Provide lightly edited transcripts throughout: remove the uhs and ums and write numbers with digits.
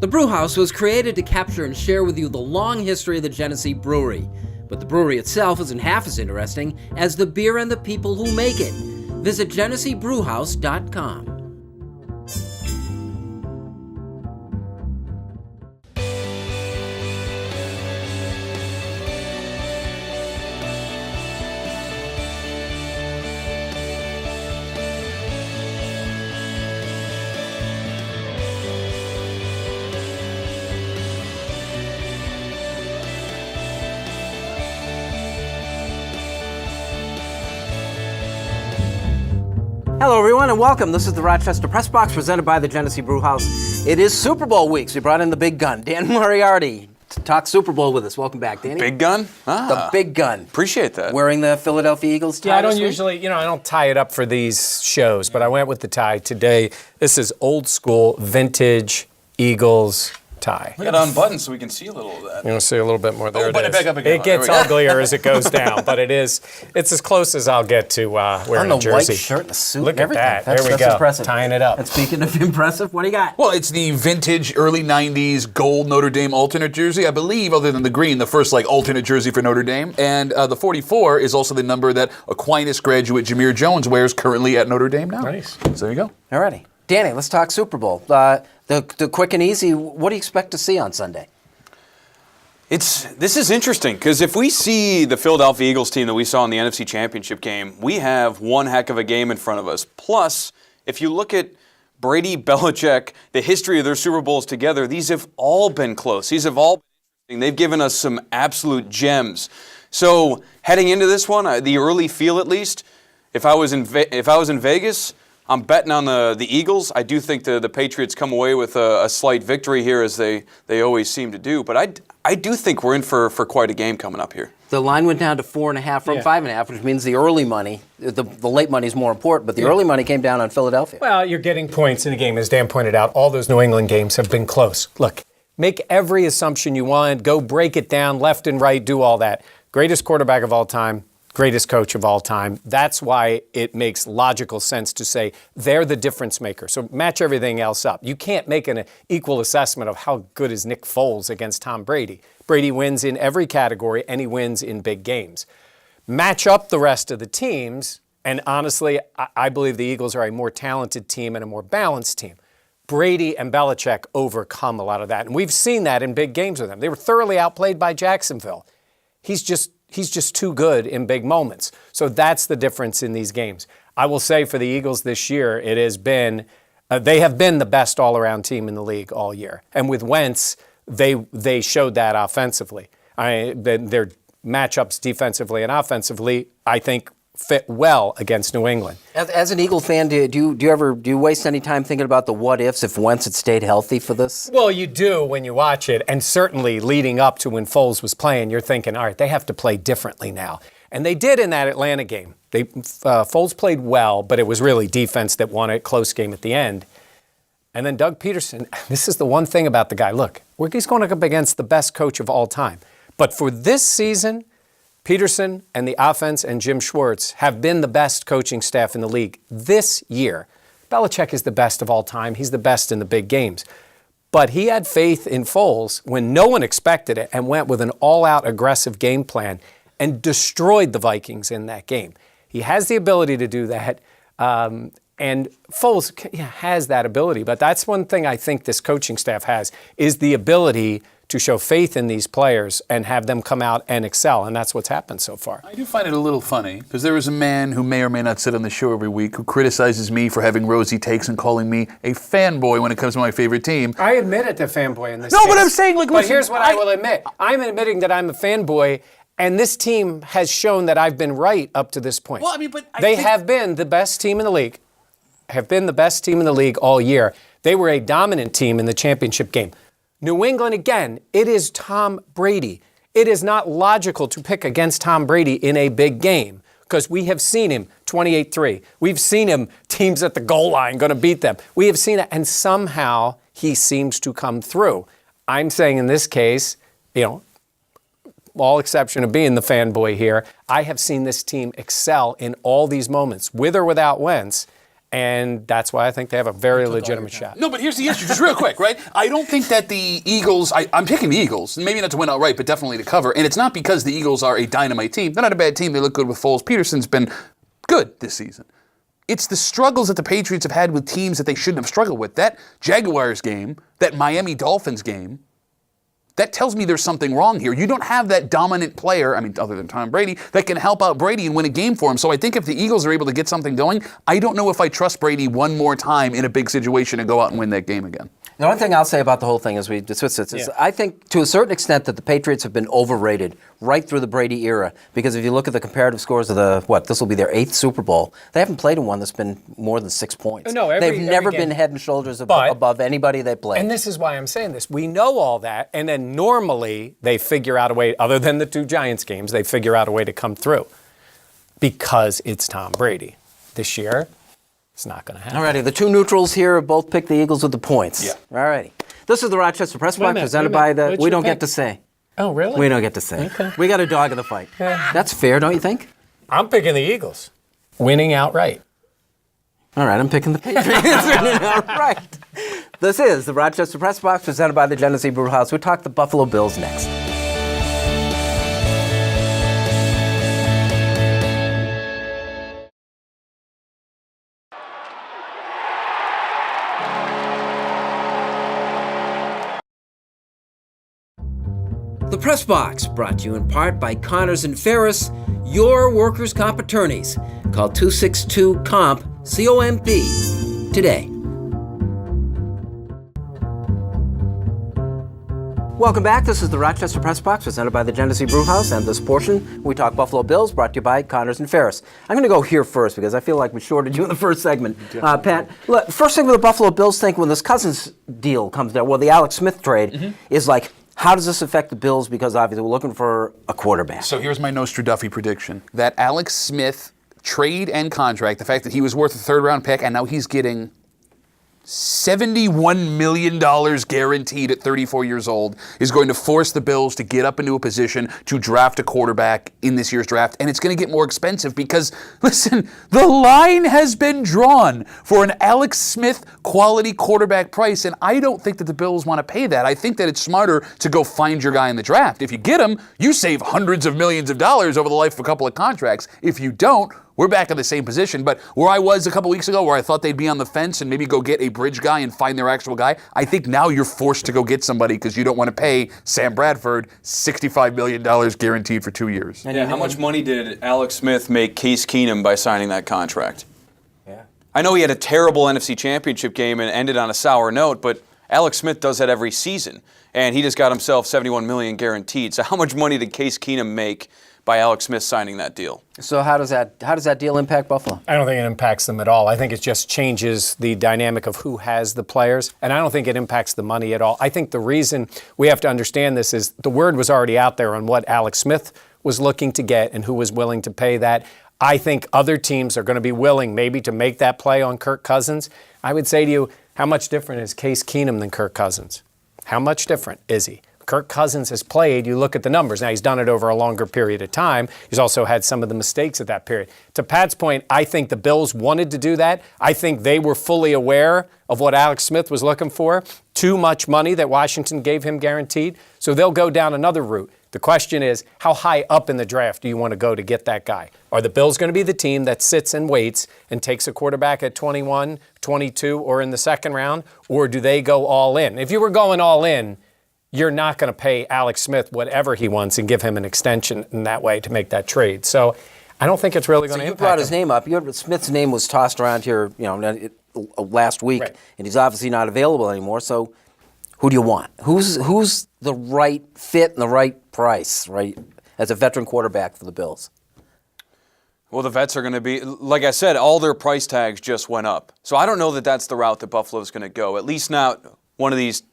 The Brewhouse was created to capture and share with you the long history of the Genesee Brewery. But the brewery itself isn't half as interesting as the beer and the people who make it. Visit GeneseeBrewhouse.com. Hello, everyone, and welcome. This is the Rochester Press Box presented by the Genesee Brewhouse. It is Super Bowl week, so we brought in the big gun, Dan Moriarty, to talk Super Bowl with us. Welcome back, Danny. Big gun? The big gun. Appreciate that. Wearing the Philadelphia Eagles tie. Yeah, I don't usually, I don't tie it up for these shows, but I went with the tie today. This is old school, vintage Eagles tie. We got it unbuttoned so we can see a little of that. You want to see a little bit more? There it button is. it back up again. It gets uglier as it goes down, but it's as close as I'll get to wearing a jersey. On the white shirt, the suit, Look and everything. at that. That's, there we that's go. Impressive. Tying it up. And speaking of impressive, what do you got? Well, it's the vintage early 90s gold Notre Dame alternate jersey. I believe, other than the green, the first alternate jersey for Notre Dame. And the 44 is also the number that Aquinas graduate Jameer Jones wears currently at Notre Dame now. Nice. So there you go. Alrighty. Danny, let's talk Super Bowl. The quick and easy, what do you expect to see on Sunday? This is interesting because if we see the Philadelphia Eagles team that we saw in the NFC Championship game, we have one heck of a game in front of us. Plus, if you look at Brady, Belichick, the history of their Super Bowls together, these have all been close. These have all been interesting. They've given us some absolute gems. So heading into this one, the early feel at least, if I was in Vegas, I'm betting on the Eagles. I do think the Patriots come away with a slight victory here, as they always seem to do. But I do think we're in for quite a game coming up here. The line went down to 4.5 from 5.5, which means the early money, the late money is more important, but the early money came down on Philadelphia. Well, you're getting points in the game. As Dan pointed out, all those New England games have been close. Look, make every assumption you want, go break it down left and right, do all that. Greatest quarterback of all time. Greatest coach of all time. That's why it makes logical sense to say they're the difference maker. So match everything else up. You can't make an equal assessment of how good is Nick Foles against Tom Brady. Brady wins in every category, and he wins in big games. Match up the rest of the teams, and honestly, I believe the Eagles are a more talented team and a more balanced team. Brady and Belichick overcome a lot of that, and we've seen that in big games with them. They were thoroughly outplayed by Jacksonville. He's just too good in big moments. So that's the difference in these games. I will say for the Eagles this year, it has been, they have been the best all-around team in the league all year. And with Wentz, they showed that offensively. Their matchups defensively and offensively, I think, fit well against New England. As an Eagle fan, do you waste any time thinking about the what ifs if Wentz had stayed healthy for this? Well, you do when you watch it, and certainly leading up to when Foles was playing, you're thinking, all right, they have to play differently now. And they did in that Atlanta game. Foles played well, but it was really defense that won a close game at the end. And then Doug Peterson, this is the one thing about the guy. Look, he's going up against the best coach of all time. But for this season, Peterson and the offense and Jim Schwartz have been the best coaching staff in the league this year. Belichick is the best of all time. He's the best in the big games. But he had faith in Foles when no one expected it and went with an all-out aggressive game plan and destroyed the Vikings in that game. He has the ability to do that, and Foles has that ability. But that's one thing I think this coaching staff has, is the ability to show faith in these players and have them come out and excel, and that's what's happened so far. I do find it a little funny, because there is a man who may or may not sit on the show every week who criticizes me for having rosy takes and calling me a fanboy when it comes to my favorite team. I admit it to fanboy in this No, case. but I'm saying, But listen, here's what I will admit. I'm admitting that I'm a fanboy, and this team has shown that I've been right up to this point. Well, I mean, but they have been the best team in the league, all year. They were a dominant team in the championship game. New England, again, it is Tom Brady. It is not logical to pick against Tom Brady in a big game because we have seen him 28-3. We've seen him, teams at the goal line going to beat them. We have seen it, and somehow he seems to come through. I'm saying in this case, all exception of being the fanboy here, I have seen this team excel in all these moments, with or without Wentz, And that's why I think they have a very legitimate shot. No, but here's the issue, just real quick, right? I don't think that the Eagles, I'm picking the Eagles, maybe not to win outright, but definitely to cover. And it's not because the Eagles are a dynamite team. They're not a bad team. They look good with Foles. Peterson's been good this season. It's the struggles that the Patriots have had with teams that they shouldn't have struggled with. That Jaguars game, that Miami Dolphins game, that tells me there's something wrong here. You don't have that dominant player, other than Tom Brady, that can help out Brady and win a game for him. So I think if the Eagles are able to get something going, I don't know if I trust Brady one more time in a big situation to go out and win that game again. The only thing I'll say about the whole thing as we discuss this is I think to a certain extent that the Patriots have been overrated right through the Brady era, because if you look at the comparative scores of this will be their 8th Super Bowl, they haven't played in one that's been more than 6 points. They've never been head and shoulders above anybody they played. And this is why I'm saying this. We know all that, and then normally they figure out a way, other than the 2 Giants games, they figure out a way to come through because it's Tom Brady. This year, it's not going to happen. All righty, the 2 neutrals here have both picked the Eagles with the points. Yeah. All righty. This is the Rochester Press Box presented by the... We don't get to say. Oh, really? We don't get to say. Okay. We got a dog in the fight. That's fair, don't you think? I'm picking the Eagles. Winning outright. All right, I'm picking the Patriots. All right. This is the Rochester Press Box presented by the Genesee Brewhouse. We'll talk the Buffalo Bills next. The Press Box, brought to you in part by Connors and Ferris, your workers' comp attorneys. Call 262-COMP, C-O-M-P, today. Welcome back. This is the Rochester Press Box, presented by the Genesee Brewhouse, and this portion, we talk Buffalo Bills, brought to you by Connors and Ferris. I'm going to go here first, because I feel like we shorted you in the first segment. Pat, look, first thing with the Buffalo Bills think when this Cousins deal comes down, the Alex Smith trade, is like, how does this affect the Bills? Because obviously we're looking for a quarterback. So here's my Duffy prediction. That Alex Smith trade and contract, the fact that he was worth a 3rd-round pick, and now he's getting $71 million guaranteed at 34 years old, is going to force the Bills to get up into a position to draft a quarterback in this year's draft. And it's going to get more expensive because, listen, the line has been drawn for an Alex Smith quality quarterback price, and I don't think that the Bills want to pay that. I think that it's smarter to go find your guy in the draft. If you get him, you save hundreds of millions of dollars over the life of a couple of contracts. If you don't, we're back in the same position. But where I was a couple weeks ago, where I thought they'd be on the fence and maybe go get a bridge guy and find their actual guy, I think now you're forced to go get somebody because you don't want to pay Sam Bradford $65 million guaranteed for 2 years. Yeah, how much money did Alex Smith make Case Keenum by signing that contract? Yeah. I know he had a terrible NFC Championship game and ended on a sour note, but Alex Smith does that every season, and he just got himself $71 million guaranteed. So how much money did Case Keenum make by Alex Smith signing that deal? So how does that deal impact Buffalo? I don't think it impacts them at all. I think it just changes the dynamic of who has the players, and I don't think it impacts the money at all. I think the reason we have to understand this is the word was already out there on what Alex Smith was looking to get and who was willing to pay that. I think other teams are going to be willing maybe to make that play on Kirk Cousins. I would say to you, how much different is Case Keenum than Kirk Cousins? How much different is he? Kirk Cousins has played, you look at the numbers. Now, he's done it over a longer period of time. He's also had some of the mistakes at that period. To Pat's point, I think the Bills wanted to do that. I think they were fully aware of what Alex Smith was looking for. Too much money that Washington gave him guaranteed. So they'll go down another route. The question is, how high up in the draft do you want to go to get that guy? Are the Bills going to be the team that sits and waits and takes a quarterback at 21, 22, or in the second round? Or do they go all in? If you were going all in, you're not going to pay Alex Smith whatever he wants and give him an extension in that way to make that trade. So I don't think it's really going to impact him. You brought his name up. Smith's name was tossed around here, last week, right, and he's obviously not available anymore. So who do you want? Who's the right fit and the right price, right, as a veteran quarterback for the Bills? Well, the vets are going to be, like I said, all their price tags just went up. So I don't know that that's the route that Buffalo's going to go, at least not one of these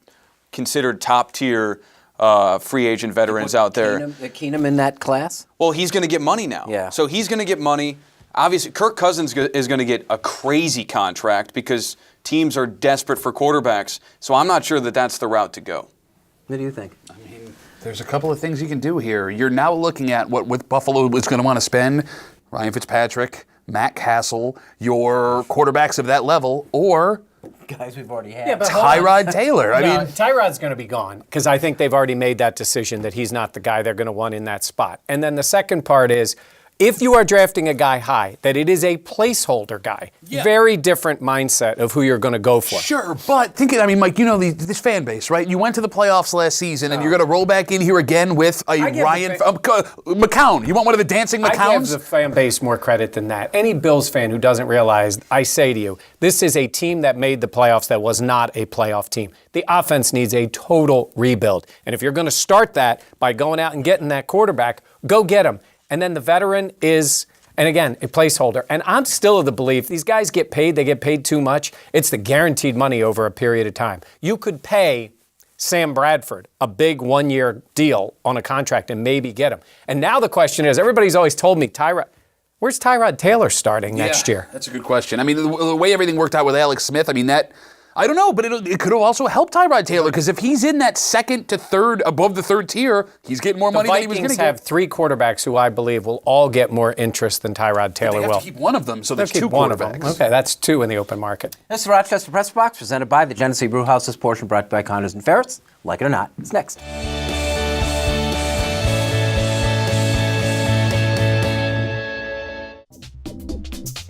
considered top-tier free agent veterans out there. Keenum in that class? Well, he's going to get money now. Yeah. So he's going to get money. Obviously, Kirk Cousins is going to get a crazy contract because teams are desperate for quarterbacks. So I'm not sure that that's the route to go. What do you think? I mean, there's a couple of things you can do here. You're now looking at what Buffalo is going to want to spend. Ryan Fitzpatrick, Matt Castle, your quarterbacks of that level, or Guys we've already had. Yeah, but Tyrod Taylor. I mean, Tyrod's going to be gone because I think they've already made that decision that he's not the guy they're going to want in that spot. And then the second part is, if you are drafting a guy high, that it is a placeholder guy. Yeah. Very different mindset of who you're going to go for. sure, but Mike, you know this fan base, right? You went to the playoffs last season, and you're going to roll back in here again with a give Ryan the McCown. You want one of the dancing I give McCowns? the fan base more credit than that. Any Bills fan who doesn't realize, I say to you, this is a team that made the playoffs that was not a playoff team. The offense needs a total rebuild. And if you're going to start that by going out and getting that quarterback, go get him. And then the veteran is, and again, a placeholder. And I'm still of the belief these guys get paid, they get paid too much. It's the guaranteed money over a period of time. You could pay Sam Bradford a big one-year deal on a contract and maybe get him. And now the question is, everybody's always told me, where's Tyrod Taylor starting next year? That's a good question. I mean, the way everything worked out with Alex Smith, I mean, I don't know, but it could have also helped Tyrod Taylor, because if he's in that second to third, above the third tier, he's getting more money than he was going to get. The Vikings have 3 quarterbacks who I believe will all get more interest than Tyrod Taylor They will. have to keep one of them, so there's They'll 2 keep one of quarterbacks. them. Okay, that's 2 in the open market. This is the Rochester Press Box, presented by the Genesee Brewhouse. This portion brought to you by Connors and Ferrets. Like it or not, it's next.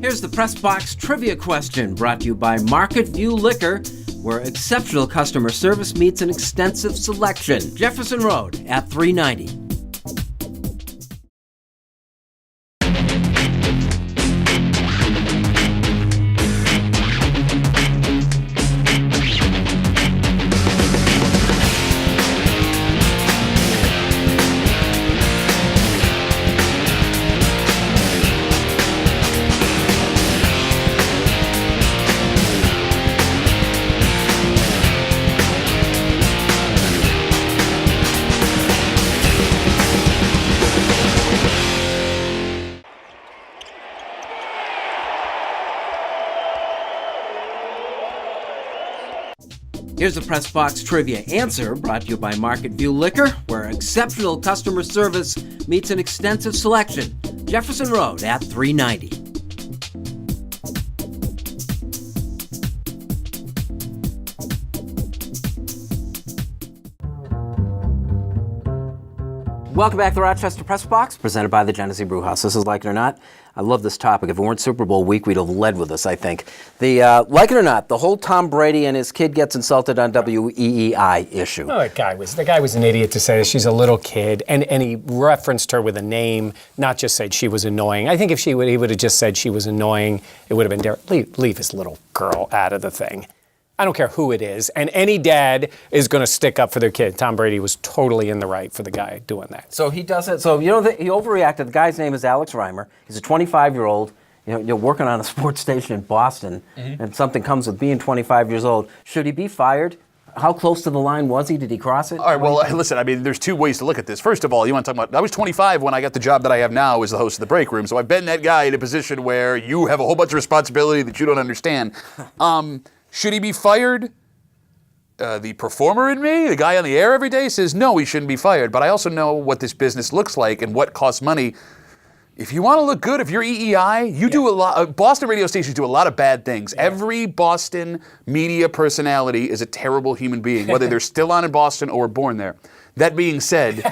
Here's the Press Box trivia question, brought to you by Market View Liquor, where exceptional customer service meets an extensive selection. Jefferson Road at 390. Here's the Press Box trivia answer, brought to you by Market View Liquor, where exceptional customer service meets an extensive selection. Jefferson Road at 390. Welcome back to the Rochester Press Box, presented by the Genesee Brewhouse. This is Like It or Not. I love this topic. If it weren't Super Bowl week, we'd have led with this, I think. The Like It or Not, the whole Tom Brady and his kid gets insulted on WEEI issue. Oh, the guy was an idiot to say this. She's a little kid, and he referenced her with a name, not just said she was annoying. I think if he would have just said she was annoying, it would have been leave his little girl out of the thing. I don't care who it is, and any dad is going to stick up for their kid. Tom Brady was totally in the right for the guy doing that. So he does it. So he overreacted. The guy's name is Alex Reimer. He's a 25-year-old. You're working on a sports station in Boston, and something comes with being 25 years old. Should he be fired? How close to the line was he? Did he cross it? All right, well, listen, I mean, there's 2 ways to look at this. First of all, you want to talk about, I was 25 when I got the job that I have now as the host of the Break Room, so I've been that guy in a position where you have a whole bunch of responsibility that you don't understand. Should he be fired? The performer in me, the guy on the air every day, says no, he shouldn't be fired. But I also know what this business looks like and what costs money. If you want to look good, if you're EEI, you do a lot. Boston radio stations do a lot of bad things. Yeah. Every Boston media personality is a terrible human being, whether they're still on in Boston or were born there. That being said,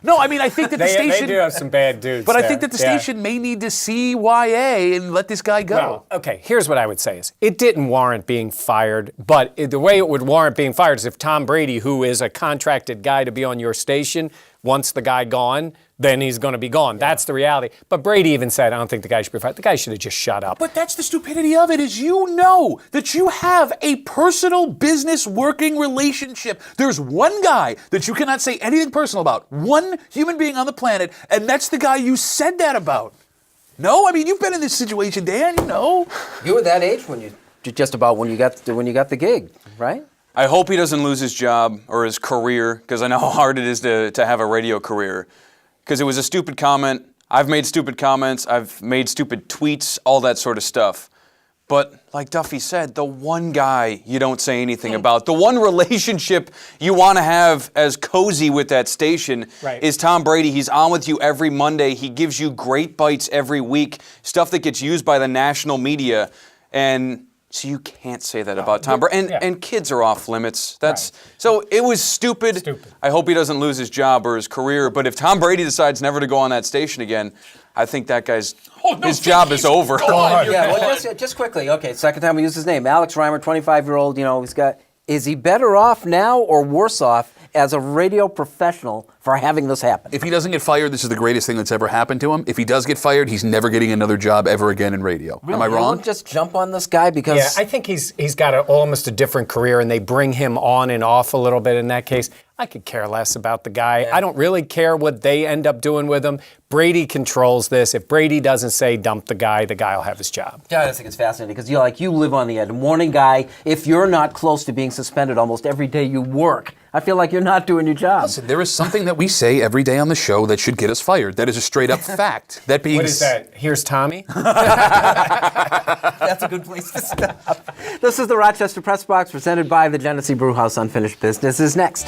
no, I mean, I think that the station... They do have some bad dudes But there. I think that the station may need to CYA and let this guy go. Well, okay, here's what I would say is, it didn't warrant being fired, but the way it would warrant being fired is if Tom Brady, who is a contracted guy to be on your station, wants the guy gone, then he's going to be gone. Yeah. That's the reality. But Brady even said, I don't think the guy should be fired. The guy should have just shut up. But that's the stupidity of it, is you know that you have a personal business working relationship. There's one guy that you cannot say anything personal about. One human being on the planet, and that's the guy you said that about. No? I mean, you've been in this situation, Dan, you know. You were that age when you got the gig, right? I hope he doesn't lose his job or his career, because I know how hard it is to have a radio career. Because it was a stupid comment. I've made stupid comments. I've made stupid tweets, all that sort of stuff. But like Duffy said, the one guy you don't say anything about, the one relationship you want to have as cozy with that station is Tom Brady. He's on with you every Monday. He gives you great bites every week, stuff that gets used by the national media. And so you can't say that about Tom Brady. And kids are off limits. So it was stupid. I hope he doesn't lose his job or his career. But if Tom Brady decides never to go on that station again, I think that guy's his job is over. Just quickly. Okay, second time we use his name. Alex Reimer, 25-year-old. Is he better off now or worse off as a radio professional for having this happen? If he doesn't get fired, this is the greatest thing that's ever happened to him. If he does get fired, he's never getting another job ever again in radio. Really? Am I wrong? You don't just jump on this guy because... Yeah, I think he's got almost a different career, and they bring him on and off a little bit in that case. I could care less about the guy. I don't really care what they end up doing with him. Brady controls this. If Brady doesn't say dump the guy will have his job. Yeah, I just think it's fascinating because you live on the edge. Morning guy, if you're not close to being suspended almost every day you work, I feel like you're not doing your job. Listen, there is something that we say every day on the show that should get us fired. That is a straight up fact. That being What is that? Here's Tommy? That's a good place to stop. This is the Rochester Press Box presented by the Genesee Brewhouse. Unfinished Business is next.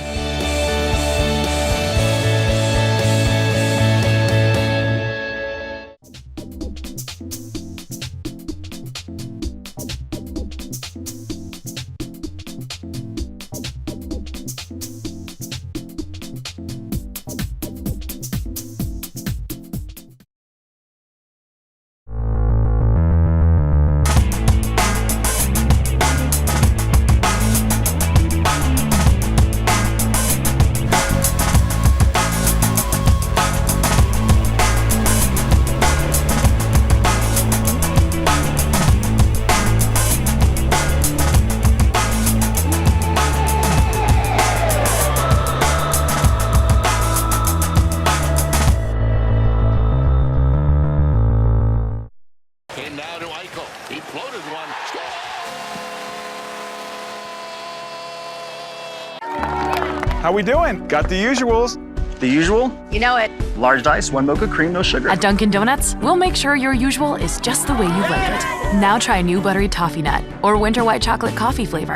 How we doing? Got the usuals. The usual? You know it. Large ice, 1 mocha, cream, no sugar. At Dunkin' Donuts, we'll make sure your usual is just the way you like it. Now try new buttery toffee nut or winter white chocolate coffee flavor.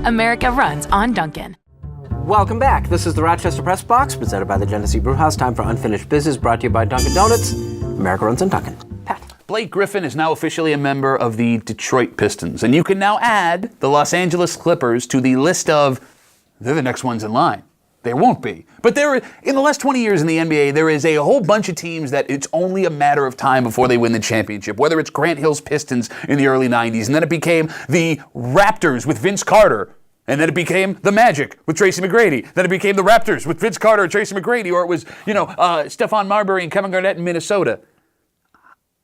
America runs on Dunkin'. Welcome back. This is the Rochester Press Box presented by the Genesee Brewhouse. Time for Unfinished Business brought to you by Dunkin' Donuts. America runs on Dunkin'. Pat. Blake Griffin is now officially a member of the Detroit Pistons, and you can now add the Los Angeles Clippers to the list of they're the next ones in line. There won't be. But in the last 20 years in the NBA, there is a whole bunch of teams that it's only a matter of time before they win the championship. Whether it's Grant Hill's Pistons in the early 90s, and then it became the Raptors with Vince Carter, and then it became the Magic with Tracy McGrady. Then it became the Raptors with Vince Carter and Tracy McGrady, or it was, Stephon Marbury and Kevin Garnett in Minnesota.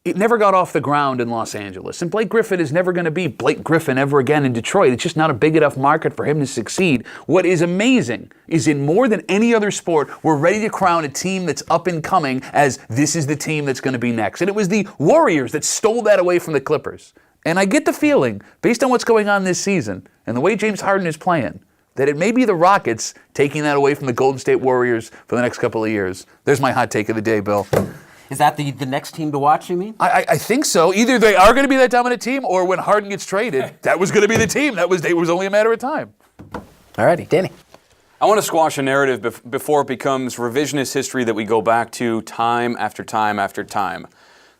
It never got off the ground in Los Angeles. And Blake Griffin is never going to be Blake Griffin ever again in Detroit. It's just not a big enough market for him to succeed. What is amazing is in more than any other sport, we're ready to crown a team that's up and coming as this is the team that's going to be next. And it was the Warriors that stole that away from the Clippers. And I get the feeling, based on what's going on this season and the way James Harden is playing, that it may be the Rockets taking that away from the Golden State Warriors for the next couple of years. There's my hot take of the day, Bill. Is that the next team to watch, you mean? I think so. Either they are going to be that dominant team, or when Harden gets traded, that was going to be the team. It was only a matter of time. All righty, Danny. I want to squash a narrative before it becomes revisionist history that we go back to time after time after time.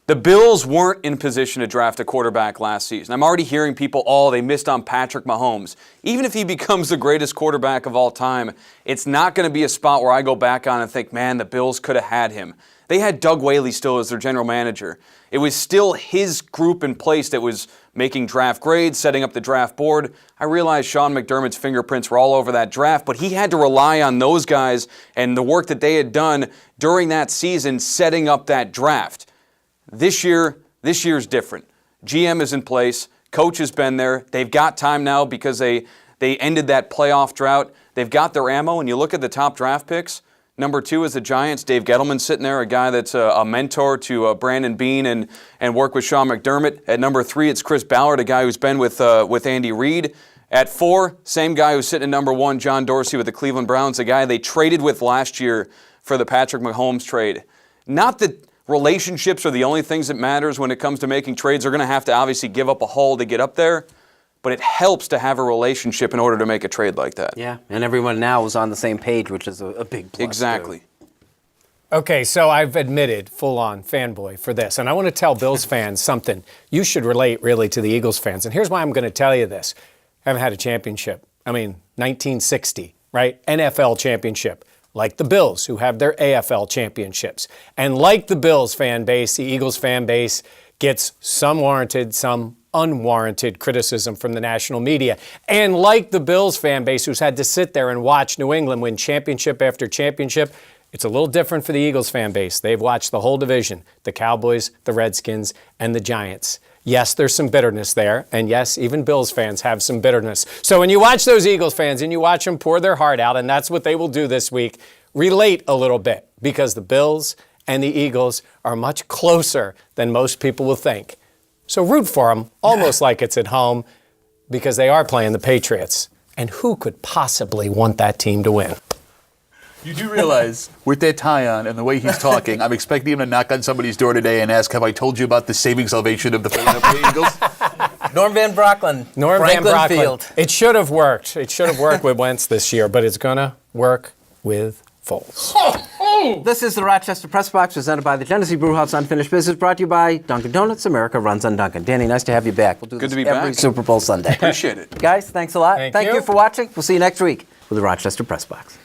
The Bills weren't in position to draft a quarterback last season. I'm already hearing people, they missed on Patrick Mahomes. Even if he becomes the greatest quarterback of all time, it's not going to be a spot where I go back on and think, man, the Bills could have had him. They had Doug Whaley still as their general manager. It was still his group in place that was making draft grades, setting up the draft board. I realized Sean McDermott's fingerprints were all over that draft, but he had to rely on those guys and the work that they had done during that season setting up that draft. This year's different. GM is in place. Coach has been there. They've got time now because they ended that playoff drought. They've got their ammo, and you look at the top draft picks. Number 2 is the Giants. Dave Gettleman sitting there, a guy that's a mentor to Brandon Beane and work with Sean McDermott. At number 3, it's Chris Ballard, a guy who's been with Andy Reid. At 4, same guy who's sitting at number 1, John Dorsey with the Cleveland Browns, a guy they traded with last year for the Patrick Mahomes trade. Not that relationships are the only things that matters when it comes to making trades. They're going to have to obviously give up a haul to get up there, but it helps to have a relationship in order to make a trade like that. Yeah, and everyone now is on the same page, which is a big plus. Exactly. Too. Okay, so I've admitted full-on fanboy for this, and I want to tell Bills fans something. You should relate really to the Eagles fans, and here's why I'm going to tell you this. Haven't had a championship. 1960, right? NFL championship. Like the Bills, who have their AFL championships. And like the Bills fan base, the Eagles fan base gets some warranted, some unwarranted criticism from the national media. And like the Bills fan base, who's had to sit there and watch New England win championship after championship, it's a little different for the Eagles fan base. They've watched the whole division, the Cowboys, the Redskins, and the Giants. Yes, there's some bitterness there, and yes, even Bills fans have some bitterness. So when you watch those Eagles fans and you watch them pour their heart out, and that's what they will do this week, relate a little bit, because the Bills and the Eagles are much closer than most people will think. So root for them, almost like it's at home, because they are playing the Patriots. And who could possibly want that team to win? You do realize, with that tie on and the way he's talking, I'm expecting him to knock on somebody's door today and ask, have I told you about the saving salvation of the Philadelphia Eagles? Norm Van Brocklin. Franklin Van Brocklin. Field. It should have worked. It should have worked with Wentz this year, but it's going to work with Foles. This is the Rochester Press Box, presented by the Genesee Brewhouse Unfinished Business, brought to you by Dunkin' Donuts. America runs on Dunkin'. Danny, nice to have you back. We'll do Good this to be every back. Super Bowl Sunday. Appreciate it. Guys, thanks a lot. Thank Thank you. you for watching. We'll see you next week with the Rochester Press Box.